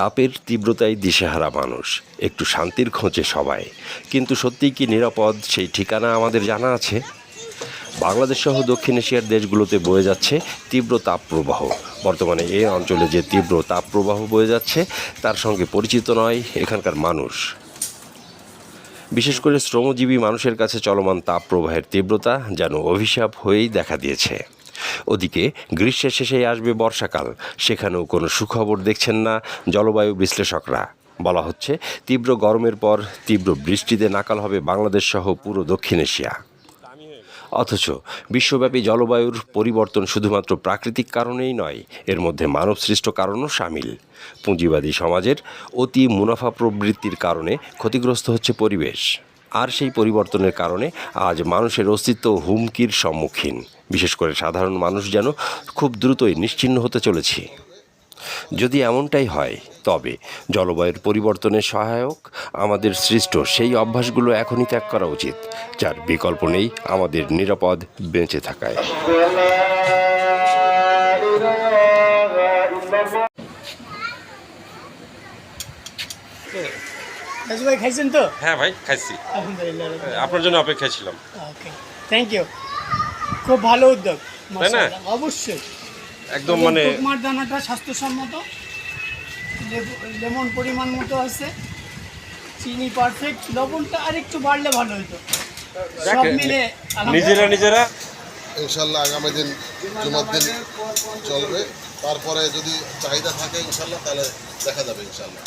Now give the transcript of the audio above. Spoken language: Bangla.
তাপের তীব্রতায় দিশেহারা মানুষ, একটু শান্তির খোঁজে সবাই। কিন্তু সত্যিই কি নিরাপদ সেই ঠিকানা আমাদের জানা আছে? বাংলাদেশ সহ দক্ষিণ এশিয়ার দেশগুলোতে বয়ে যাচ্ছে তীব্র তাপপ্রবাহ। বর্তমানে এ অঞ্চলে যে তীব্র তাপপ্রবাহ বয়ে যাচ্ছে তার সঙ্গে পরিচিত নয় এখানকার মানুষ। বিশেষ করে শ্রমজীবী মানুষের কাছে চলমান তাপপ্রবাহের তীব্রতা যেন অভিশাপ হয়েই দেখা দিয়েছে। ওদিকে গ্রীষ্মের শেষেই আসবে বর্ষাকাল, সেখানেও কোনো সুখবর দেখছেন না জলবায়ু বিশ্লেষকরা। বলা হচ্ছে তীব্র গরমের পর তীব্র বৃষ্টিতে নাকাল হবে বাংলাদেশ সহ পুরো দক্ষিণ এশিয়া। অথচ বিশ্বব্যাপী জলবায়ুর পরিবর্তন শুধুমাত্র প্রাকৃতিক কারণেই নয়, এর মধ্যে মানবসৃষ্ট কারণও সামিল। পুঁজিবাদী সমাজের অতি মুনাফা প্রবৃত্তির কারণে ক্ষতিগ্রস্ত হচ্ছে পরিবেশ। আর সেই পরিবর্তনের কারণে আজ মানুষের অস্তিত্ব হুমকির সম্মুখীন। বিশেষ করে সাধারণ মানুষ যেন খুব দ্রুতই নিশ্চিহ্ন হতে চলেছি। যদি এমনটাই হয় তবে জলবায়ুর পরিবর্তনের সহায়ক আমাদের সৃষ্ট সেই অভ্যাসগুলো এখনই ত্যাগ করা উচিত, যার বিকল্প নেই আমাদের নিরাপদ বেঁচে থাকায়। ভাই খাইছেন তো? হ্যাঁ ভাই, খাইছি। আলহামদুলিল্লাহ, আপনার জন্য অপেক্ষায় ছিলাম। ওকে, থ্যাংক ইউ। খুব ভালো উদ্যোগ, তাই না? অবশ্যই একদম মানে তোমার দানাটা স্বাস্থ্যসম্মত, লেমন পরিমাণ মতো আছে, চিনি পারফেক্ট, লবণটা আরেকটু বাড়লে ভালো হতো। সব মিলে নিজেরা ইনশাল্লাহ আগামী দিন জুমার দিন চলবে। তারপরে যদি চাহিদা থাকে ইনশাল্লাহ তাহলে দেখা যাবে ইনশাল্লাহ।